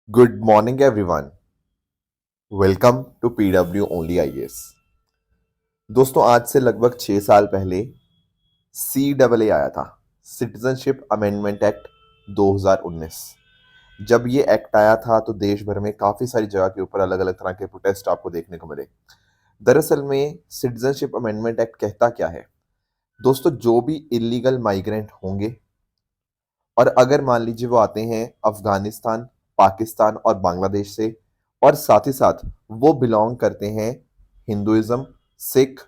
Good morning, everyone. Welcome to PW only IAS। दोस्तों, आज से लगभग 6 साल पहले CAA आया था, सिटीजनशिप अमेंडमेंट एक्ट 2019। जब ये एक्ट आया था तो देश भर में काफ़ी सारी जगह के ऊपर अलग अलग तरह के प्रोटेस्ट आपको देखने को मिले। दरअसल में सिटीजनशिप अमेंडमेंट एक्ट कहता क्या है? दोस्तों, जो भी इलीगल माइग्रेंट होंगे और अगर मान लीजिए वो आते हैं अफगानिस्तान, पाकिस्तान और बांग्लादेश से, और साथ ही साथ वो बिलोंग करते हैं Hinduism, Sikh,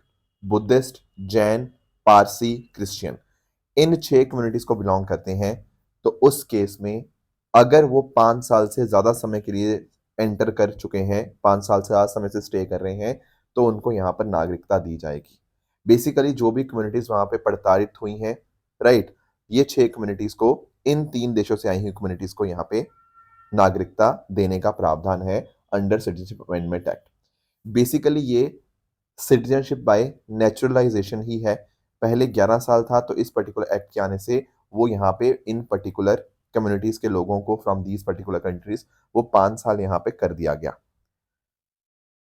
Buddhist, Jain, Parsi, Christian, इन 6 कम्युनिटीज को बिलोंग करते हैं, तो उस केस में अगर वो 5 साल से ज्यादा समय के लिए एंटर कर चुके हैं, 5 साल से ज्यादा समय से स्टे कर रहे हैं, तो उनको यहाँ पर नागरिकता दी जाएगी। बेसिकली जो भी कम्युनिटीज वहां पे प्रताड़ित हुई हैं, राइट, ये 6 कम्युनिटीज को, इन 3 देशों से आई हुई कम्युनिटीज को यहाँ पे नागरिकता देने का प्रावधान है under citizenship amendment act. Basically ये सिटीजनशिप बाय नेचुरलाइजेशन ही है। पहले 11 साल था, तो इस पर्टिकुलर एक्ट के आने से वो यहाँ पे इन पर्टिकुलर कम्युनिटीज के लोगों को फ्रॉम दीज पर्टिकुलर कंट्रीज वो 5 साल यहाँ पे कर दिया गया।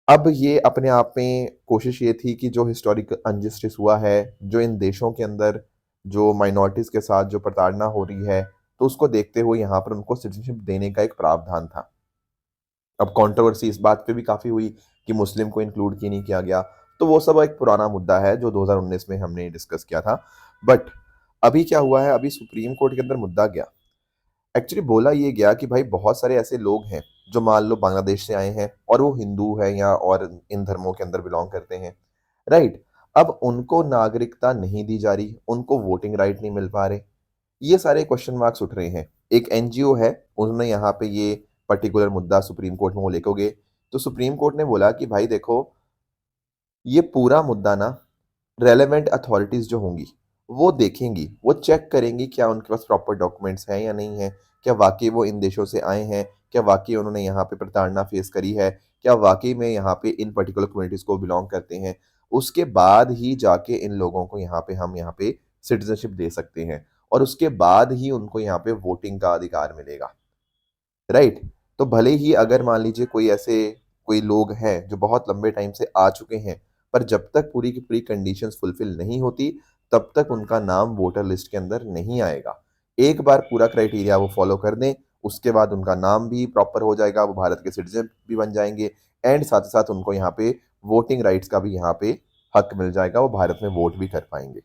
अब ये अपने आप में कोशिश ये थी कि जो हिस्टोरिक अनजस्टिस हुआ है, जो इन देशों के अंदर जो माइनॉरिटीज के साथ जो प्रताड़ना हो रही है, तो उसको देखते हुए यहाँ पर उनको सिटीजनशिप देने का एक प्रावधान था। अब कंट्रोवर्सी इस बात पे भी काफी हुई कि मुस्लिम को इंक्लूड क्यों नहीं किया गया, तो वो सब एक पुराना मुद्दा है जो 2019 में हमने डिस्कस किया था। बट अभी क्या हुआ है, अभी सुप्रीम कोर्ट के अंदर मुद्दा गया। एक्चुअली बोला ये गया कि भाई बहुत सारे ऐसे लोग हैं जो मान लो बांग्लादेश से आए हैं और वो हिंदू है या और इन धर्मों के अंदर बिलोंग करते हैं, राइट। अब उनको नागरिकता नहीं दी जा रही, उनको वोटिंग राइट नहीं मिल पा रहे, ये सारे क्वेश्चन मार्क्स उठ रहे हैं। एक एनजीओ है, उन्होंने यहाँ पे ये पर्टिकुलर मुद्दा सुप्रीम कोर्ट में वो लेके गए, तो सुप्रीम कोर्ट ने बोला कि भाई देखो, ये पूरा मुद्दा ना रेलेवेंट अथॉरिटीज जो होंगी वो देखेंगी, वो चेक करेंगी क्या उनके पास प्रॉपर डॉक्यूमेंट्स हैं या नहीं है, क्या वाकई वो इन देशों से आए हैं, क्या वाकई उन्होंने यहाँ पे प्रताड़ना फेस करी है, क्या वाकई में यहाँ पे इन पर्टिकुलर कम्युनिटीज को बिलोंग करते हैं। उसके बाद ही जाके इन लोगों को यहाँ पे हम यहाँ पे सिटीजनशिप दे सकते हैं, और उसके बाद ही उनको यहाँ पे वोटिंग का अधिकार मिलेगा, राइट। तो भले ही अगर मान लीजिए कोई ऐसे कोई लोग हैं जो बहुत लंबे टाइम से आ चुके हैं, पर जब तक पूरी की पूरी कंडीशंस फुलफिल नहीं होती, तब तक उनका नाम वोटर लिस्ट के अंदर नहीं आएगा। एक बार पूरा क्राइटेरिया वो फॉलो कर दें, उसके बाद उनका नाम भी प्रॉपर हो जाएगा, वो भारत के सिटीजन भी बन जाएंगे, एंड साथ ही साथ उनको यहाँ पे वोटिंग राइट्स का भी यहाँ पे हक मिल जाएगा, वो भारत में वोट भी कर पाएंगे।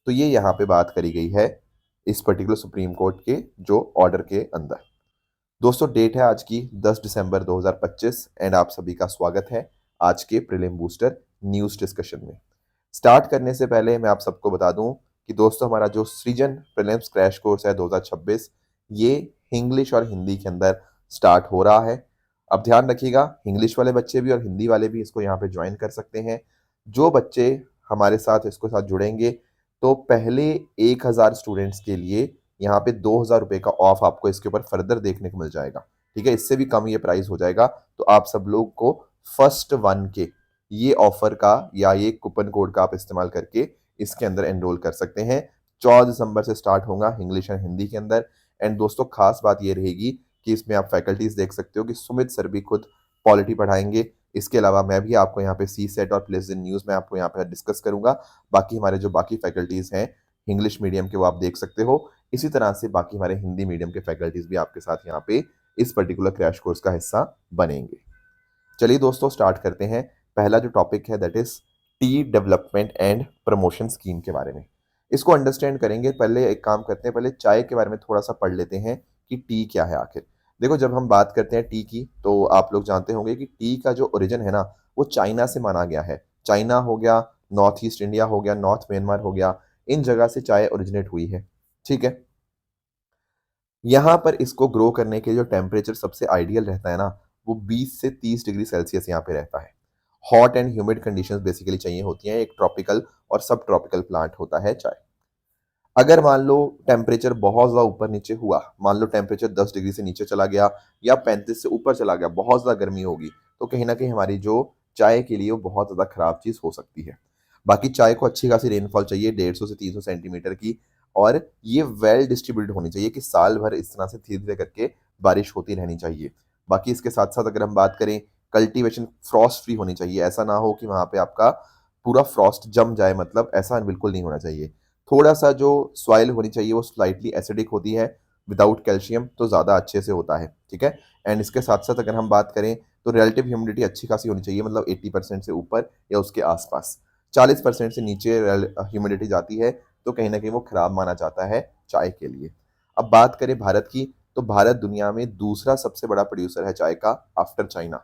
तो ये यहाँ पे बात करी गई है इस पर्टिकुलर सुप्रीम कोर्ट के जो ऑर्डर के अंदर। दोस्तों, डेट है आज की 10 दिसंबर 2025 एंड आप सभी का स्वागत है आज के प्रीलिम बूस्टर न्यूज़ डिस्कशन में। स्टार्ट करने से पहले मैं आप सबको बता दूं कि दोस्तों, हमारा जो सृजन प्रीलिम्स क्रैश कोर्स है 2026, ये इंग्लिश और हिंदी के अंदर स्टार्ट हो रहा है। अब ध्यान रखिएगा, इंग्लिश वाले बच्चे भी और हिंदी वाले भी इसको यहाँ पे ज्वाइन कर सकते हैं। जो बच्चे हमारे साथ इसको साथ जुड़ेंगे, तो पहले 1000 स्टूडेंट्स के लिए यहाँ पे 2000 रुपये का ऑफ आपको इसके ऊपर फर्दर देखने को मिल जाएगा। ठीक है, इससे भी कम ये प्राइस हो जाएगा। तो आप सब लोग को फर्स्ट वन के ये ऑफर का या ये कूपन कोड का आप इस्तेमाल करके इसके अंदर एनरोल कर सकते हैं। 14 दिसंबर से स्टार्ट होगा इंग्लिश एंड हिंदी के अंदर। एंड दोस्तों, खास बात ये रहेगी कि इसमें आप फैकल्टीज देख सकते हो कि सुमित सर भी खुद पॉलिटी पढ़ाएंगे। इसके अलावा मैं भी आपको यहाँ पे सी सेट और प्लेजेंट न्यूज़ में आपको यहाँ पे डिस्कस करूंगा। बाकी हमारे जो बाकी फैकल्टीज हैं इंग्लिश मीडियम के, वो आप देख सकते हो। इसी तरह से बाकी हमारे हिंदी मीडियम के फैकल्टीज भी आपके साथ यहाँ पे इस पर्टिकुलर क्रैश कोर्स का हिस्सा बनेंगे। चलिए दोस्तों, स्टार्ट करते हैं। पहला जो टॉपिक है that is T development and promotion scheme के बारे में। इसको अंडरस्टैंड करेंगे, पहले एक काम करते हैं, पहले चाय के बारे में थोड़ा सा पढ़ लेते हैं कि टी क्या है आखिर। देखो, जब हम बात करते हैं टी की, तो आप लोग जानते होंगे कि टी का जो ओरिजिन है ना, वो चाइना से माना गया है। चाइना हो गया, नॉर्थ ईस्ट इंडिया हो गया, नॉर्थ म्यांमार हो गया, इन जगह से चाय ओरिजिनेट हुई है। ठीक है, यहाँ पर इसको ग्रो करने के लिए जो टेम्परेचर सबसे आइडियल रहता है ना, वो 20 से 30 डिग्री सेल्सियस यहाँ पे रहता है। Hot and humid conditions basically चाहिए होती हैं, एक ट्रॉपिकल और सब ट्रॉपिकल प्लांट होता है चाय। अगर मान लो टेम्परेचर बहुत ज़्यादा ऊपर नीचे हुआ, मान लो टेम्परेचर 10 डिग्री से नीचे चला गया या 35 से ऊपर चला गया, बहुत ज़्यादा गर्मी होगी, तो कहीं ना कहीं हमारी जो चाय के लिए वो बहुत ज़्यादा खराब चीज़ हो सकती है। बाकी चाय को अच्छी खासी रेनफॉल चाहिए, 150 से 300 सेंटीमीटर की, और ये वेल डिस्ट्रीब्यूटेड होनी चाहिए कि साल भर इस तरह से धीरे धीरे करके बारिश होती रहनी चाहिए। बाकी इसके साथ साथ अगर हम बात करें, कल्टीवेशन फ्रॉस्ट फ्री होनी चाहिए। ऐसा ना हो कि वहाँ पे आपका पूरा फ्रॉस्ट जम जाए, मतलब ऐसा बिल्कुल नहीं होना चाहिए। थोड़ा सा जो सॉइल होनी चाहिए वो स्लाइटली एसिडिक होती है, विदाउट कैल्शियम तो ज़्यादा अच्छे से होता है, ठीक है। एंड इसके साथ साथ अगर हम बात करें तो रिलेटिव ह्यूमिडिटी अच्छी खासी होनी चाहिए, मतलब 80% से ऊपर या उसके आसपास। 40% से नीचे ह्यूमिडिटी जाती है तो कहीं ना कहीं वो खराब माना जाता है चाय के लिए। अब बात करें भारत की, तो भारत दुनिया में दूसरा सबसे बड़ा प्रोड्यूसर है चाय का, आफ्टर चाइना।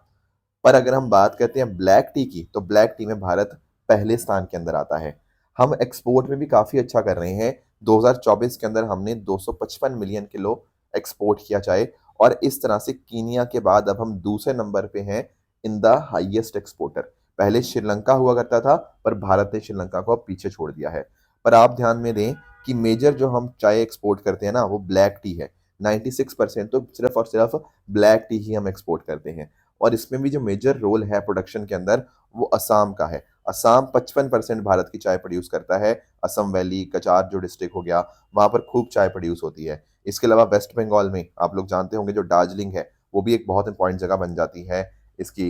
पर अगर हम बात करते हैं ब्लैक टी की, तो ब्लैक टी में भारत पहले स्थान के अंदर आता है। हम एक्सपोर्ट में भी काफ़ी अच्छा कर रहे हैं। 2024 के अंदर हमने 255 मिलियन किलो एक्सपोर्ट किया चाय, और इस तरह से कीनिया के बाद अब हम दूसरे नंबर पे हैं इन द हाईएस्ट एक्सपोर्टर। पहले श्रीलंका हुआ करता था, पर भारत ने श्रीलंका को अब पीछे छोड़ दिया है। पर आप ध्यान में दें कि मेजर जो हम चाय एक्सपोर्ट करते हैं ना, वो ब्लैक टी है। 96% तो सिर्फ और सिर्फ ब्लैक टी ही हम एक्सपोर्ट करते हैं। और इसमें भी जो मेजर रोल है प्रोडक्शन के अंदर, वो असम का है। असम 55% भारत की चाय प्रोड्यूस करता है। असम वैली, कचार जो डिस्ट्रिक्ट हो गया, वहाँ पर खूब चाय प्रोड्यूस होती है। इसके अलावा वेस्ट बंगाल में आप लोग जानते होंगे जो दार्जिलिंग है, वो भी एक बहुत इंपॉर्टेंट जगह बन जाती है इसकी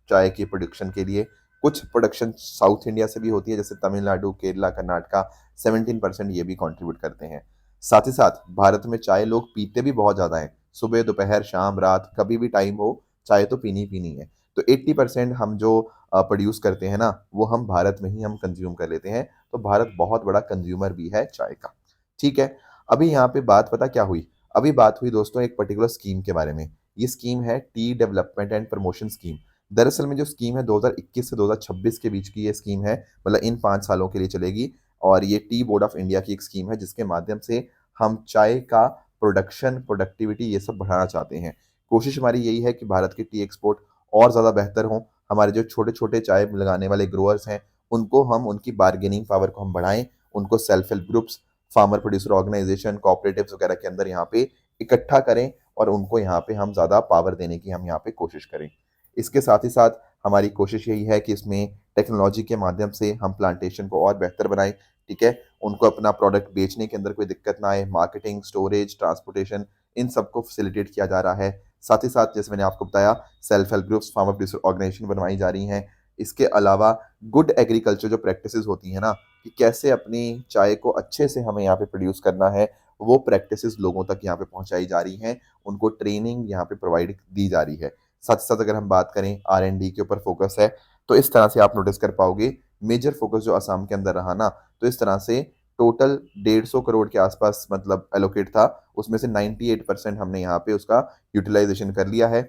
चाय की प्रोडक्शन के लिए। कुछ प्रोडक्शन साउथ इंडिया से भी होती है, जैसे तमिलनाडु, केरला, कर्नाटका 17% ये भी कंट्रीब्यूट करते हैं। साथ ही साथ भारत में चाय लोग पीते भी बहुत ज़्यादा हैं। सुबह, दोपहर, शाम, रात, कभी भी टाइम हो, चाय तो पीनी ही पीनी है। तो 80% हम जो प्रोड्यूस करते हैं ना, वो हम भारत में ही हम कंज्यूम कर लेते हैं। तो भारत बहुत बड़ा कंज्यूमर भी है चाय का, ठीक है। अभी यहाँ पे बात पता क्या हुई? अभी बात हुई दोस्तों एक पर्टिकुलर स्कीम के बारे में। ये स्कीम है T development and promotion scheme. दरअसल में जो स्कीम है 2021 से 2026 के बीच की ये स्कीम है, मतलब इन 5 सालों के लिए चलेगी। और ये टी बोर्ड ऑफ इंडिया की एक स्कीम है, जिसके माध्यम से हम चाय का प्रोडक्शन, प्रोडक्टिविटी ये सब बढ़ाना चाहते हैं। कोशिश हमारी यही है कि भारत के टी एक्सपोर्ट और ज़्यादा बेहतर हों। हमारे जो छोटे-छोटे चाय लगाने वाले ग्रोअर्स हैं, उनको हम उनकी बार्गेनिंग पावर को हम बढ़ाएँ, उनको self help groups, farmer producer organisation, cooperatives वगैरह के अंदर यहाँ पे इकट्ठा करें, और उनको यहाँ पे हम ज़्यादा पावर देने की हम यहाँ पे कोशिश करें। इसके साथ ही साथ हमारी कोशिश यही है कि इसमें टेक्नोलॉजी के माध्यम से हम प्लांटेशन को और बेहतर बनाएँ, ठीक है? उनको अपना प्रोडक्ट बेचने के अंदर कोई दिक्कत ना आए, मार्केटिंग, स्टोरेज, ट्रांसपोर्टेशन, इन सबको फैसिलिटेट किया जा रहा है। साथ ही साथ जैसे मैंने आपको बताया, self help groups, farmer producer organisation बनवाई जा रही हैं। इसके अलावा गुड एग्रीकल्चर जो प्रैक्टिसेस होती हैं ना, कि कैसे अपनी चाय को अच्छे से हमें यहाँ पे प्रोड्यूस करना है, वो प्रैक्टिसेस लोगों तक यहाँ पे पहुँचाई जा रही हैं। उनको ट्रेनिंग यहाँ पे प्रोवाइड दी जा रही है। साथ ही साथ अगर हम बात करें R&D के ऊपर फोकस है, तो इस तरह से आप नोटिस कर पाओगे मेजर फोकस जो असम के अंदर रहा ना, तो इस तरह से टोटल 150 करोड़ के आसपास मतलब एलोकेट था, उसमें से 98% हमने यहाँ पे उसका यूटिलाइजेशन कर लिया है,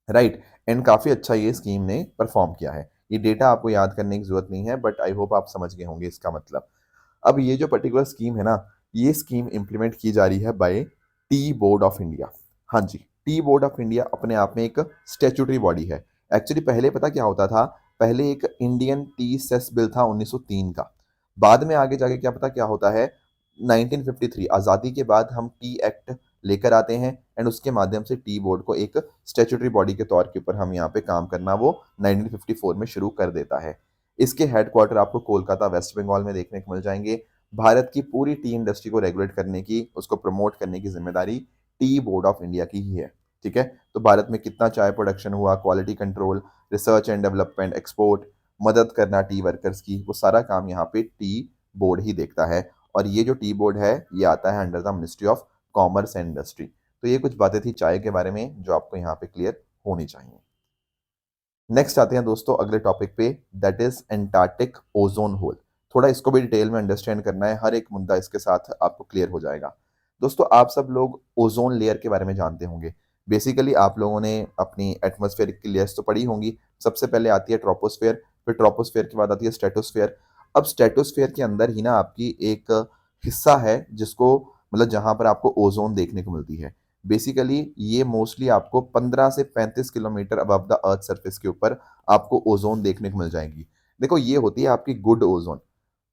राइट। एंड काफ़ी अच्छा ये स्कीम ने परफॉर्म किया है। ये डेटा आपको याद करने की ज़रूरत नहीं है, बट आई होप आप समझ गए होंगे इसका मतलब। अब ये जो पर्टिकुलर स्कीम है ना, ये स्कीम इम्प्लीमेंट की जा रही है by tea board of India. हाँ जी, टी बोर्ड ऑफ इंडिया अपने आप में एक स्टैट्यूटरी बॉडी है। एक्चुअली पहले पता क्या होता था? पहले एक इंडियन टी सेस बिल था 1903 का। बाद में आगे जाके क्या पता क्या होता है, 1953 आज़ादी के बाद हम टी एक्ट लेकर आते हैं, एंड उसके माध्यम से टी बोर्ड को एक स्टैट्यूटरी बॉडी के तौर के ऊपर हम यहाँ पे काम करना वो 1954 में शुरू कर देता है। इसके हेडक्वार्टर आपको कोलकाता, वेस्ट बंगाल में देखने को मिल जाएंगे। भारत की पूरी टी इंडस्ट्री को रेगुलेट करने की, उसको प्रमोट करने की जिम्मेदारी टी बोर्ड ऑफ इंडिया की ही है, ठीक है। तो भारत में कितना चाय प्रोडक्शन हुआ, quality control, research and development, export, मदद करना टी वर्कर्स की, वो सारा काम यहाँ पे टी बोर्ड ही देखता है। और ये जो टी बोर्ड है, ये आता है under the ministry of commerce and industry. तो ये कुछ बातें थी चाय के बारे में जो आपको यहाँ पे क्लियर होनी चाहिए। नेक्स्ट आते हैं दोस्तों अगले टॉपिक पे, that is Antarctic ozone hole. थोड़ा इसको भी डिटेल में अंडरस्टैंड करना है, हर एक मुद्दा इसके साथ आपको क्लियर हो जाएगा। दोस्तों आप सब लोग ओजोन लेयर के बारे में जानते होंगे। बेसिकली आप लोगों ने अपनी एटमॉस्फेयर की लेयर्स तो पढ़ी होंगी। सबसे पहले आती है ट्रोपोस्फेयर, फिर ट्रोपोस्फेयर के बाद आती है स्ट्रेटोस्फेयर। अब स्ट्रेटोस्फेयर के अंदर ही ना आपकी एक हिस्सा है जिसको, मतलब जहां पर आपको ओजोन देखने को मिलती है। बेसिकली ये मोस्टली आपको 15 से 35 kilometre above the earth surface के ऊपर आपको ओजोन देखने को मिल जाएंगी। देखो ये होती है आपकी गुड ओजोन।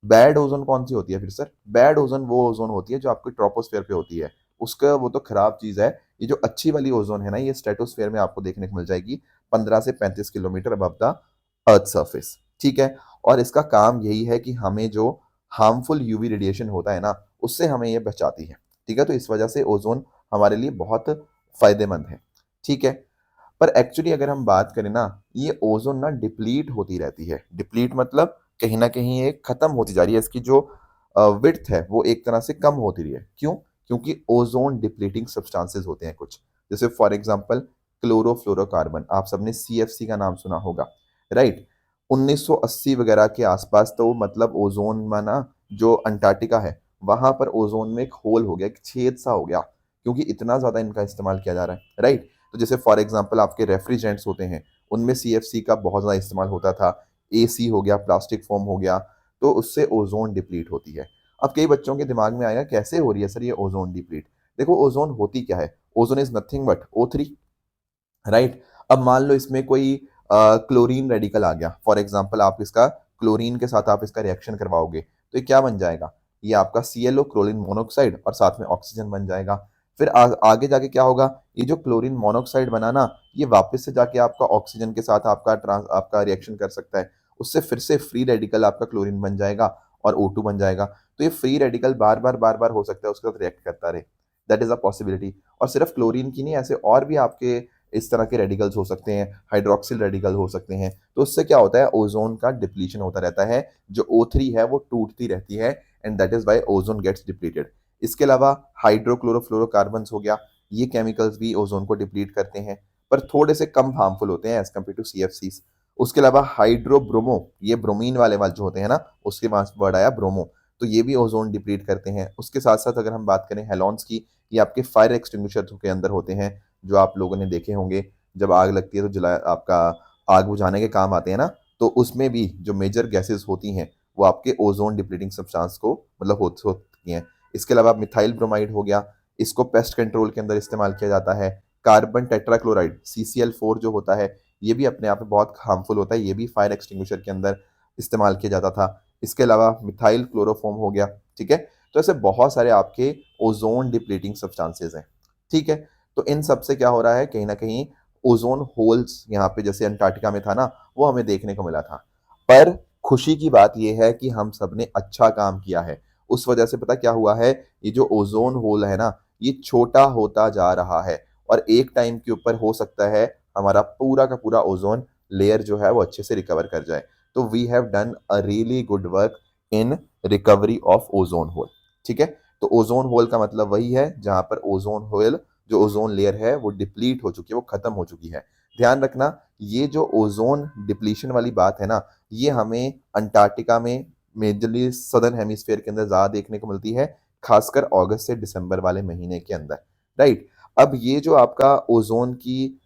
बैड ओजोन कौन सी होती है फिर सर? बैड ओजोन वो ओजोन होती है जो आपकी ट्रोपोस्फेयर पे होती है, उसका वो तो खराब चीज है। ये जो अच्छी वाली ओजोन है ना, ये स्ट्रेटोस्फेयर में आपको देखने को मिल जाएगी 15 से 35 kilometre above the earth surface, ठीक है। और इसका काम यही है कि हमें जो हार्मफुल यूवी रेडिएशन होता है ना, उससे हमें ये बचाती है, ठीक है। तो इस वजह से ओजोन हमारे लिए बहुत फायदेमंद है, ठीक है। पर एक्चुअली अगर हम बात करें ना, ये ओजोन ना डिप्लीट होती रहती है। डिप्लीट मतलब कहीं ना कहीं ये खत्म होती जा रही है, इसकी जो विड्थ है वो एक तरह से कम होती रही है। क्यों? क्योंकि ओजोन डिप्लीटिंग सब्सटेंसेस होते हैं कुछ, जैसे फॉर एग्जांपल क्लोरोफ्लोरोकार्बन, आप सबने सीएफसी का नाम सुना होगा, राइट? 1980 वगैरह के आसपास तो मतलब ओजोन में ना, जो अंटार्कटिका है वहां पर ओजोन में एक होल हो गया, एक छेद सा हो गया, क्योंकि इतना ज्यादा इनका इस्तेमाल किया जा रहा है, राइट? तो जैसे फॉर एग्जांपल आपके रेफ्रिजरेंट्स होते हैं, उनमें सीएफसी का बहुत ज़्यादा इस्तेमाल होता था। एसी हो गया, प्लास्टिक फोम हो गया, तो उससे ओजोन डिप्लीट होती है। अब कई बच्चों के दिमाग में आएगा कैसे हो रही है सर ये ओजोन डिप्लीट? देखो ओजोन होती क्या है, ozone is nothing but O3, right? अब मान लो इसमें कोई क्लोरीन रेडिकल आ गया, फॉर एग्जांपल आप इसका क्लोरीन के साथ आप इसका रिएक्शन करवाओगे तो ये क्या बन जाएगा? ये आपका ClO क्लोरीन मोनोऑक्साइड और साथ में ऑक्सीजन बन जाएगा। फिर आगे जाके क्या होगा? ये जो क्लोरीन मोनोऑक्साइड बना ना, ये वापस से जाके आपका ऑक्सीजन के साथ आपका रिएक्शन कर सकता है। उससे फिर से फ्री रेडिकल आपका क्लोरीन बन जाएगा और O2 बन जाएगा। तो ये फ्री रेडिकल बार बार हो सकता है उसके साथ रिएक्ट करता रहे। That is a possibility. और सिर्फ क्लोरीन की नहीं, ऐसे और भी आपके इस तरह के रेडिकल्स हो सकते हैं, हाइड्रोक्सिल रेडिकल हो सकते हैं। तो उससे क्या होता है? ओजोन का डिप्लीशन होता रहता है, जो O3 है वो टूटती रहती है, and that is why ozone gets depleted. इसके अलावा हाइड्रोक्लोरोफ्लोरोकार्बन हो गया, ये केमिकल्स भी ओजोन को डिप्लीट करते हैं, पर थोड़े से कम हार्मफुल होते हैं एज कम्पेयर टू CFCs। उसके अलावा हाइड्रोब्रोमो, ये ब्रोमीन वाले जो होते हैं ना, उसके पास वर्ड आया ब्रोमो, तो ये भी ओजोन डिप्लीट करते हैं। उसके साथ साथ अगर हम बात करें हेलॉन्स की, ये आपके फायर एक्सटिंग्विशर के अंदर होते हैं, जो आप लोगों ने देखे होंगे। जब आग लगती है तो जला आपका आग बुझाने के काम आते हैं ना, तो उसमें भी जो मेजर गैसेस होती हैं वो आपके ओजोन डिप्लीटिंग सब्सटेंस को मतलब होती हैं। इसके अलावा मिथाइल ब्रोमाइड हो गया, इसको पेस्ट कंट्रोल के अंदर इस्तेमाल किया जाता है। कार्बन टेट्राक्लोराइड CCl4 जो होता है, ये भी अपने आप में बहुत हार्मफुल होता है, ये भी फायर एक्सटिंग्विशर के अंदर इस्तेमाल किया जाता था। इसके अलावा मिथाइल क्लोरोफॉर्म हो गया, ठीक है? तो ऐसे बहुत सारे आपके ओजोन डिप्लीटिंग सब्सटेंसेस हैं, ठीक है? तो इन सब से क्या हो रहा है, कहीं ना कहीं ओजोन होल्स यहाँ पे जैसे अंटार्कटिका में था ना, वो हमें देखने को मिला था। पर खुशी की बात यह है कि हम सब ने अच्छा काम किया है। उस वजह से पता क्या हुआ है, ये जो ओजोन होल है ना, ये छोटा होता जा रहा है, और एक टाइम के ऊपर हो सकता है हमारा पूरा का पूरा ओजोन लेयर जो है वो अच्छे से रिकवर कर जाए। तो we have done a really good work in recovery of ozone hole, ठीक है? तो ओजोन होल का मतलब वही है जहां पर ओजोन होल, जो ओजोन लेयर है वो डिप्लीट हो चुकी है, वो खत्म हो चुकी है। ध्यान रखना, ये जो ओजोन डिप्लीशन वाली बात है ना, ये हमें अंटार्कटिका में मेजरली सदर्न हेमिस्फेयर के अंदर ज्यादा देखने को मिलती है, खासकर अगस्त से दिसंबर वाले महीने के अंदर, राइट? अब ये जो आपका ओजोन की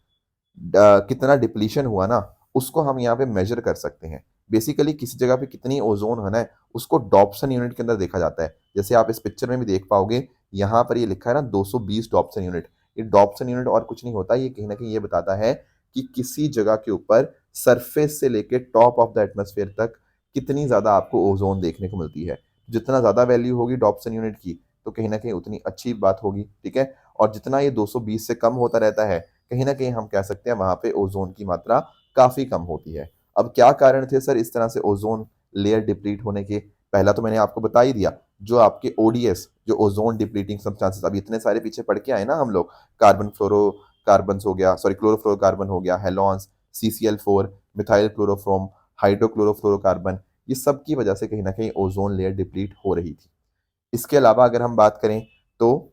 कितना डिप्लीशन हुआ ना, उसको हम यहाँ पे मेजर कर सकते हैं। बेसिकली किसी जगह पे कितनी ओजोन है ना, उसको डॉप्सन यूनिट के अंदर देखा जाता है। जैसे आप इस पिक्चर में भी देख पाओगे, यहाँ पर ये लिखा है ना 220 डॉप्सन यूनिट। ये डॉप्सन यूनिट और कुछ नहीं होता, ये कहीं ना कहीं ये बताता है कि किसी जगह के ऊपर सरफेस से लेके टॉप ऑफ द एटमोस्फेयर तक कितनी ज्यादा आपको ओजोन देखने को मिलती है। जितना ज्यादा वैल्यू होगी डॉप्सन यूनिट की, तो कहीं ना कहीं उतनी अच्छी बात होगी, ठीक है? और जितना ये 220 से कम होता रहता है, कहीं ना कहीं हम कह सकते हैं वहां पे ओजोन की मात्रा काफी कम होती है। अब क्या कारण थे सर इस तरह से ओजोन लेयर डिप्लीट होने के? पहला तो मैंने आपको बता ही दिया, जो आपके ODS, जो ओजोन डिप्लीटिंग सब्सटेंसेस, अभी इतने सारे पीछे पढ़ के आए ना हम लोग, कार्बन फ्लोरोकार्बन हो गया, सॉरी क्लोरोफ्लोरोकार्बन हो गया, हेलॉन्स, CCl4, मिथाइल क्लोरोफॉर्म, हाइड्रोक्लोरोफ्लोरोकार्बन, ये सब की वजह से कहीं ना कहीं ओजोन लेयर डिप्लीट हो रही थी। इसके अलावा अगर हम बात करें तो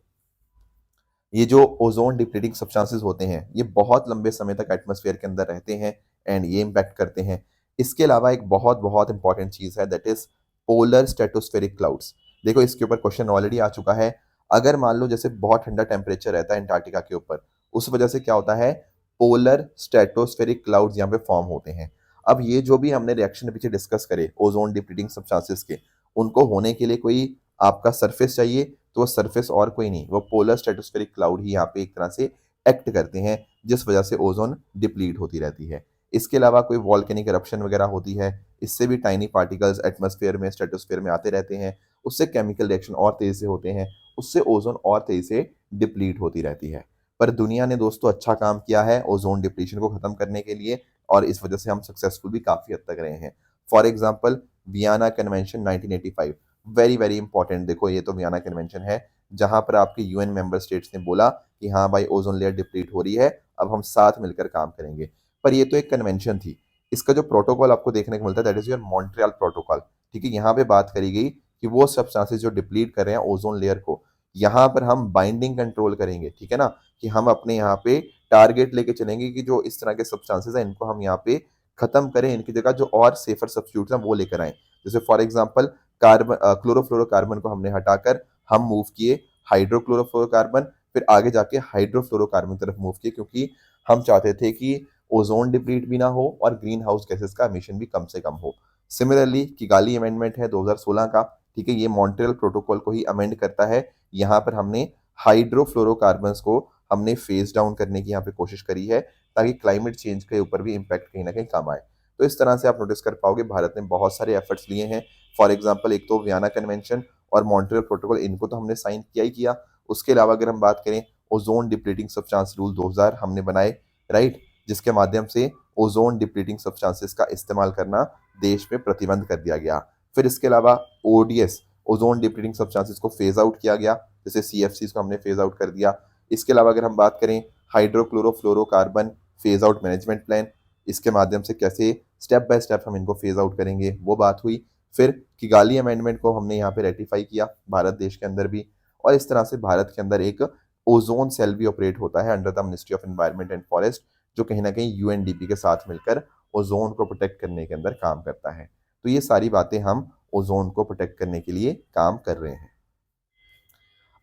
ये जो ओजोन डिप्लीटिंग सब्सटेंसेस होते हैं, ये बहुत लंबे समय तक एटमॉस्फेयर के अंदर रहते हैं, एंड ये इम्पैक्ट करते हैं। इसके अलावा एक बहुत बहुत इंपॉर्टेंट चीज है, that is polar stratospheric clouds. देखो इसके ऊपर क्वेश्चन ऑलरेडी आ चुका है। अगर मान लो जैसे बहुत ठंडा टेम्परेचर रहता है अंटार्कटिका के ऊपर, उस वजह से क्या होता है, पोलर स्ट्रेटोस्फेरिक क्लाउड्स यहाँ पे फॉर्म होते हैं। अब ये जो भी हमने रिएक्शन पीछे डिस्कस करे ओजोन डिप्लीटिंग सब्सटेंसेस के, उनको होने के लिए कोई आपका सरफेस चाहिए, तो वो सरफेस और कोई नहीं, वो पोलर स्ट्रेटोस्फेरिक क्लाउड ही यहाँ पे एक तरह से एक्ट करते हैं, जिस वजह से ओजोन डिप्लीट होती रहती है। इसके अलावा कोई वॉल्केनिक eruption वगैरह होती है, इससे भी टाइनी पार्टिकल्स एटमॉस्फेयर में, स्ट्रेटोस्फेयर में आते रहते हैं, उससे केमिकल रिएक्शन और तेजी से होते हैं, उससे ओजोन और तेजी से डिप्लीट होती रहती है। पर दुनिया ने दोस्तों अच्छा काम किया है ओजोन डिप्लीशन को खत्म करने के लिए, और इस वजह से हम सक्सेसफुल भी काफी हद तक रहे हैं। For example Vienna convention 1985, very very important. देखो ये तो वियना कन्वेंशन है जहां पर आपके यूएन मेंबर स्टेट्स ने बोला कि हाँ भाई ओजोन लेयर डिप्लीट हो रही है, अब हम साथ मिलकर काम करेंगे। पर ये तो एक कन्वेंशन थी। इसका जो प्रोटोकॉल आपको देखने को मिलता है that is your Montreal protocol. ठीक है, यहाँ पे बात करी गई कि वो सब्सटेंसेस जो डिप्लीट कर रहे हैं ओजोन लेयर को, यहाँ पर हम बाइंडिंग कंट्रोल करेंगे। ठीक है ना, कि हम अपने यहाँ पे टारगेट लेके चलेंगे कि जो इस तरह के सब्सटेंसेस हैं इनको हम यहाँ पे खत्म करें, इनकी जगह जो और सेफर सब्स्टिट्यूट्स हैं वो लेकर आएं। जैसे फॉर एग्जांपल कार्बन, क्लोरोफ्लोरोकार्बन को हमने हटाकर हम मूव किए हाइड्रोक्लोरोफ्लोरोकार्बन, फिर आगे जाके हाइड्रोफ्लोरोकार्बन की तरफ मूव किए, क्योंकि हम चाहते थे कि ओजोन डिप्लीट भी ना हो और ग्रीन हाउस गैसेस का एमिशन भी कम से कम हो। सिमिलरली किगाली अमेंडमेंट है 2016 का। ठीक है, ये मॉन्ट्रियल प्रोटोकॉल को ही अमेंड करता है। यहाँ पर हमने हाइड्रोफ्लोरोकार्बन्स को हमने फेज डाउन करने की यहाँ पे कोशिश करी है, ताकि क्लाइमेट चेंज के ऊपर भी इम्पैक्ट कहीं ना कहीं कम आए। तो इस तरह से आप नोटिस कर पाओगे भारत ने बहुत सारे एफर्ट्स लिए हैं। फॉर एग्जाम्पल एक तो वियना कन्वेंशन और मॉन्ट्रियल प्रोटोकॉल, इनको तो हमने साइन किया ही किया। उसके अलावा अगर हम बात करें ओजोन डिप्लीटिंग सब्सटेंस रूल 2000 हमने बनाए, राइट, जिसके माध्यम से ओजोन डिप्लीटिंग सब्सटेंसेस का इस्तेमाल करना देश में प्रतिबंध कर दिया गया। फिर इसके अलावा ओडीएस ओजोन डिप्लीटिंग सब्सटेंसेस को फेज आउट किया गया, जैसे सीएफसी को हमने फेज आउट कर दिया। इसके अलावा अगर हम बात करें hydrochlorofluorocarbon phase out management plan, इसके माध्यम से कैसे स्टेप बाय स्टेप हम इनको फेज आउट करेंगे, वो बात हुई। फिर किगाली अमेंडमेंट को हमने यहाँ पे रेटिफाई किया भारत देश के अंदर भी, और इस तरह से भारत के अंदर एक ओजोन सेल भी ऑपरेट होता है under the ministry of environment and forest, जो कहीं ना कहीं यूएनडीपी के साथ मिलकर ओजोन को प्रोटेक्ट करने के अंदर काम करता है। तो ये सारी बातें हम ओजोन को प्रोटेक्ट करने के लिए काम कर रहे हैं।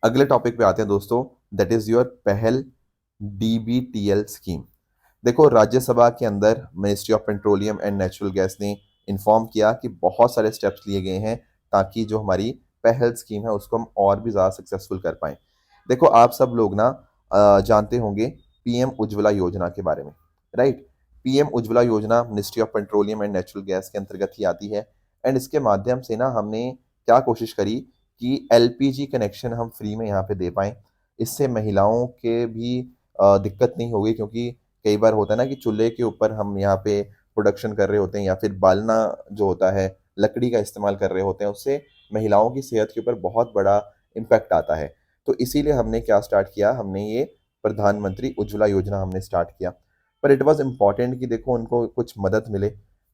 अगले टॉपिक पे आते हैं दोस्तों, दैट इज योर पहल डीबीटीएल स्कीम। देखो, राज्यसभा के अंदर ministry of petroleum and natural gas ने इन्फॉर्म किया कि बहुत सारे स्टेप्स लिए गए हैं ताकि जो हमारी पहल स्कीम है उसको हम और भी ज़्यादा सक्सेसफुल कर पाएं। देखो, आप सब लोग ना जानते होंगे पीएम उज्ज्वला योजना के बारे में, राइट। पीएम उज्ज्वला योजना ministry of petroleum and natural gas के अंतर्गत ही आती है। एंड इसके माध्यम से ना हमने क्या कोशिश करी कि एलपीजी कनेक्शन हम फ्री में यहाँ पे दे पाएँ। इससे महिलाओं के भी दिक्कत नहीं होगी, क्योंकि कई बार होता है ना कि चूल्हे के ऊपर हम यहाँ पे प्रोडक्शन कर रहे होते हैं या फिर बालना जो होता है लकड़ी का इस्तेमाल कर रहे होते हैं, उससे महिलाओं की सेहत के ऊपर बहुत बड़ा इम्पैक्ट आता है। तो इसीलिए हमने क्या स्टार्ट किया, हमने ये प्रधानमंत्री उज्ज्वला योजना हमने स्टार्ट किया। पर इट वॉज इम्पॉर्टेंट कि देखो उनको कुछ मदद मिले।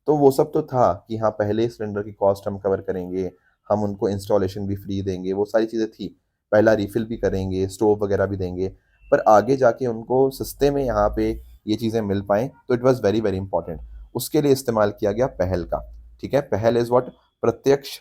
तो वो सब तो था कि हाँ पहले सिलेंडर की कॉस्ट हम कवर करेंगे, हम उनको इंस्टॉलेशन भी फ्री देंगे, वो सारी चीज़ें थी। पहला रिफिल भी करेंगे, स्टोव वगैरह भी देंगे, पर आगे जाके उनको सस्ते में यहाँ पे ये चीज़ें मिल पाएँ, तो it was very very important. उसके लिए इस्तेमाल किया गया पहल का। ठीक है, पहल इज़ व्हाट, प्रत्यक्ष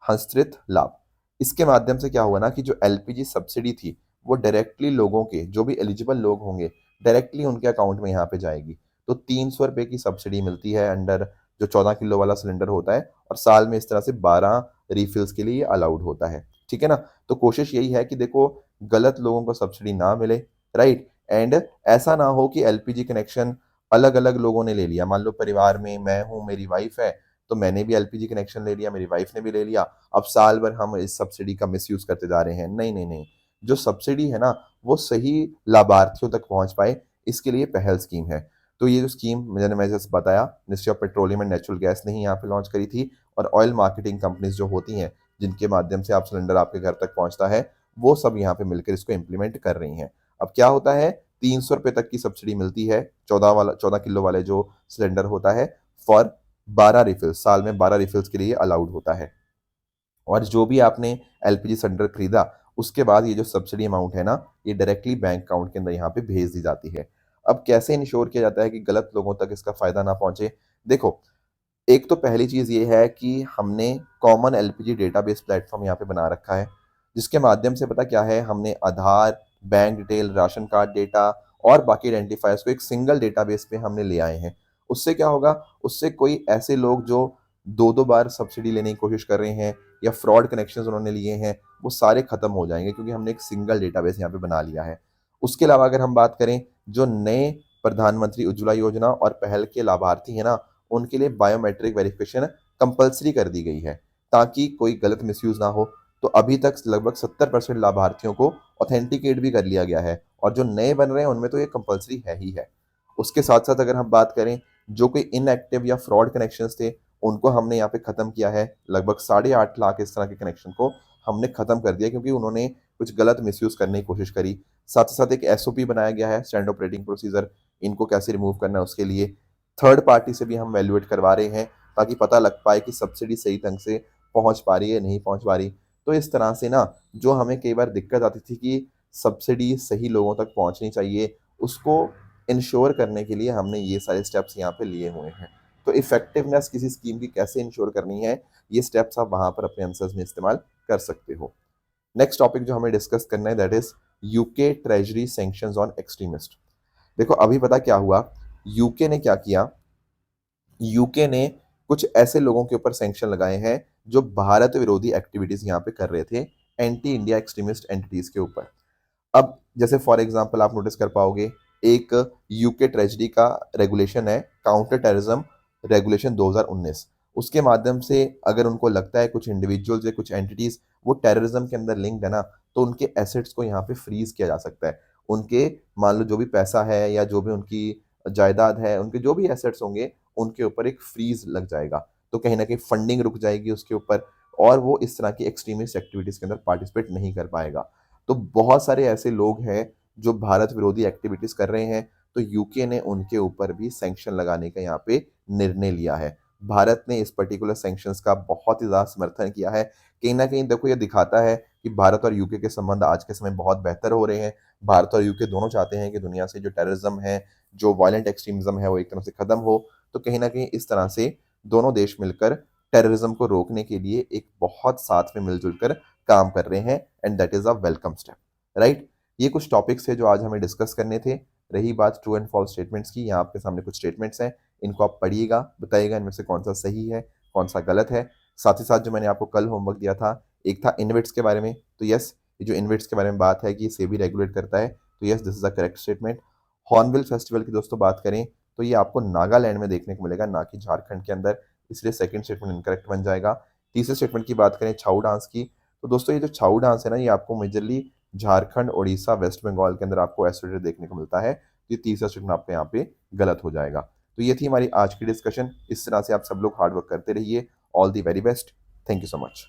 हस्तांतरित लाभ। इसके माध्यम से क्या हुआ ना कि जो एलपीजी सब्सिडी थी वो डायरेक्टली लोगों के, जो भी एलिजिबल लोग होंगे, डायरेक्टली उनके अकाउंट में यहाँ पे जाएगी। तो 300 रुपये की सब्सिडी मिलती है अंडर जो 14 किलो वाला सिलेंडर होता है, और साल में इस तरह से 12 रिफिल्स के लिए अलाउड होता है। ठीक है ना, तो कोशिश यही है कि देखो गलत लोगों को सब्सिडी ना मिले, राइट। एंड ऐसा ना हो कि एलपीजी कनेक्शन अलग अलग लोगों ने ले लिया। मान लो परिवार में मैं हूँ, मेरी वाइफ है, तो मैंने भी एलपीजी कनेक्शन ले लिया, मेरी वाइफ ने भी ले लिया, अब साल भर हम इस सब्सिडी का मिसयूज करते जा रहे हैं। नहीं नहीं नहीं, जो सब्सिडी है ना वो सही लाभार्थियों तक पहुंच पाए, इसके लिए पहल स्कीम है। तो ये जो स्कीम मैं जैसे बताया ministry of petroleum and natural gas ने ही यहाँ पे लॉन्च करी थी, और ऑयल मार्केटिंग कंपनीज जो होती हैं जिनके माध्यम से आप सिलेंडर आपके घर तक पहुंचता है, वो सब यहाँ पे मिलकर इसको इम्प्लीमेंट कर रही हैं। अब क्या होता है, 300 रुपये तक की सब्सिडी मिलती है 14 किलो वाले जो सिलेंडर होता है, फॉर 12 रिफिल्स, साल में 12 रिफिल्स के लिए अलाउड होता है। और जो भी आपने एलपीजी सिलेंडर खरीदा उसके बाद ये जो सब्सिडी अमाउंट है ना, ये डायरेक्टली बैंक अकाउंट के अंदर यहाँ पे भेज दी जाती है। अब कैसे इंश्योर किया जाता है कि गलत लोगों तक इसका फायदा ना पहुंचे? देखो, एक तो पहली चीज़ ये है कि हमने कॉमन एलपीजी डेटाबेस प्लेटफॉर्म यहाँ पे बना रखा है, जिसके माध्यम से पता क्या है, हमने Aadhaar, bank detail, ration card data और बाकी आइडेंटिफायर्स को एक सिंगल डेटाबेस पे हमने ले आए हैं। उससे क्या होगा, उससे कोई ऐसे लोग जो दो दो बार सब्सिडी लेने की कोशिश कर रहे हैं या फ्रॉड कनेक्शंस उन्होंने लिए हैं, वो सारे खत्म हो जाएंगे, क्योंकि हमने एक सिंगल डेटाबेस यहाँ पे बना लिया है। उसके अलावा अगर हम बात करें, जो नए प्रधानमंत्री उज्ज्वला योजना और पहल के लाभार्थी हैं ना, उनके लिए बायोमेट्रिक वेरिफिकेशन कंपलसरी कर दी गई है, ताकि कोई गलत मिसयूज ना हो। तो अभी तक लगभग 70% लाभार्थियों को ऑथेंटिकेट भी कर लिया गया है, और जो नए बन रहे हैं उनमें तो ये कंपलसरी है ही है। उसके साथ साथ अगर हम बात करें, जो कोई इनएक्टिव या फ्रॉड कनेक्शंस थे उनको हमने यहाँ पे खत्म किया है। लगभग 8.5 लाख इस तरह के कनेक्शन को हमने ख़त्म कर दिया क्योंकि उन्होंने कुछ गलत मिसयूज़ करने की कोशिश करी। साथ ही साथ एक एसओपी बनाया गया है, स्टैंडर्ड ऑपरेटिंग प्रोसीजर, इनको कैसे रिमूव करना है उसके लिए। थर्ड पार्टी से भी हम वैल्यूएट करवा रहे हैं ताकि पता लग पाए कि सब्सिडी सही ढंग से पहुँच पा रही है, नहीं पहुँच पा रही। तो इस तरह से ना जो हमें कई बार दिक्कत आती थी कि सब्सिडी सही लोगों तक पहुँचनी चाहिए, उसको इंश्योर करने के लिए हमने ये सारे स्टेप्स यहाँ पे लिए हुए हैं। तो इफ़ेक्टिवनेस किसी स्कीम की कैसे इंश्योर करनी है, ये स्टेप्स आप वहाँ पर अपने आंसर्स में इस्तेमाल कर सकते हो। नेक्स्ट टॉपिक जो हमें डिस्कस करना है that is UK treasury sanctions on extremist. देखो अभी पता क्या हुआ, यूके ने क्या किया, यूके ने कुछ ऐसे लोगों के ऊपर सैंक्शन लगाए हैं जो भारत विरोधी एक्टिविटीज़ यहाँ पे कर रहे थे, एंटी इंडिया एक्सट्रीमिस्ट एंटिटीज़ के ऊपर। अब जैसे फॉर एग्जांपल आप नोटिस कर पाओगे, एक यूके ट्रेजरी का रेगुलेशन है, काउंटर टेररिज्म रेगुलेशन 2019। उसके माध्यम से अगर उनको लगता है कुछ इंडिविजुअल्स या कुछ एंटिटीज वो टेररिज्म के अंदर लिंक्ड है ना, तो उनके एसेट्स को यहाँ पे फ्रीज किया जा सकता है। उनके मान लो जो भी पैसा है या जो भी उनकी जायदाद है, उनके जो भी एसेट्स होंगे, उनके ऊपर एक फ्रीज लग जाएगा। तो कहीं ना कहीं फंडिंग रुक जाएगी उसके ऊपर, और वो इस तरह की एक्सट्रीमिस्ट एक्टिविटीज के अंदर पार्टिसिपेट नहीं कर पाएगा। तो बहुत सारे ऐसे लोग हैं जो भारत विरोधी एक्टिविटीज कर रहे हैं, तो यूके ने उनके ऊपर भी सैंक्शन लगाने का यहाँ पे निर्णय लिया है। भारत ने इस पर्टिकुलर सैंक्शंस का बहुत ही ज़्यादा समर्थन किया है। कहीं न कहीं देखो ये दिखाता है कि भारत और यूके के संबंध आज के समय बहुत बेहतर हो रहे हैं। भारत और यूके दोनों चाहते हैं कि दुनिया से जो टेररिज्म है, जो वायलेंट एक्सट्रीमिज़्म है, वो एक तरफ से खत्म हो। तो कहीं न कहीं इस तरह से दोनों देश मिलकर टेररिज्म को रोकने के लिए एक बहुत साथ में मिल-जुल कर काम कर रहे हैं, and that is a welcome step, right? ये कुछ टॉपिक्स हैं जो आज हमें डिस्कस करने थे। रही बात ट्रू एंड फॉल्स स्टेटमेंट्स की, यहाँ आपके सामने कुछ स्टेटमेंट्स हैं, इनको आप पढ़िएगा, बताइएगा इनमें से कौन-सा सही है, कौन-सा गलत है। साथ ही साथ जो मैंने आपको कल होमवर्क दिया था, एक था इन्विट्स के बारे में, तो यस, ये जो इन्विट्स के बारे में बात है कि सेबी रेगुलेट करता है, तो yes this is a correct statement. Hornbill festival की दोस्तों बात करें, तो ये आपको नागालैंड में देखने को मिलेगा, ना कि झारखंड के अंदर, इसलिए सेकंड स्टेटमेंट इनकरेक्ट बन जाएगा। तीसरे स्टेटमेंट की बात करें छाऊ डांस की, तो दोस्तों ये जो छाऊ डांस है ना, ये आपको मेजरली झारखंड, ओडिशा, वेस्ट बंगाल के अंदर आपको एसोसिएटेड देखने को मिलता है। तो ये तीसरा स्टेटमेंट आपके यहाँ पे गलत हो जाएगा। तो ये थी हमारी आज की डिस्कशन। इस तरह से आप सब लोग हार्ड वर्क करते रहिए। All the very best. Thank you so much.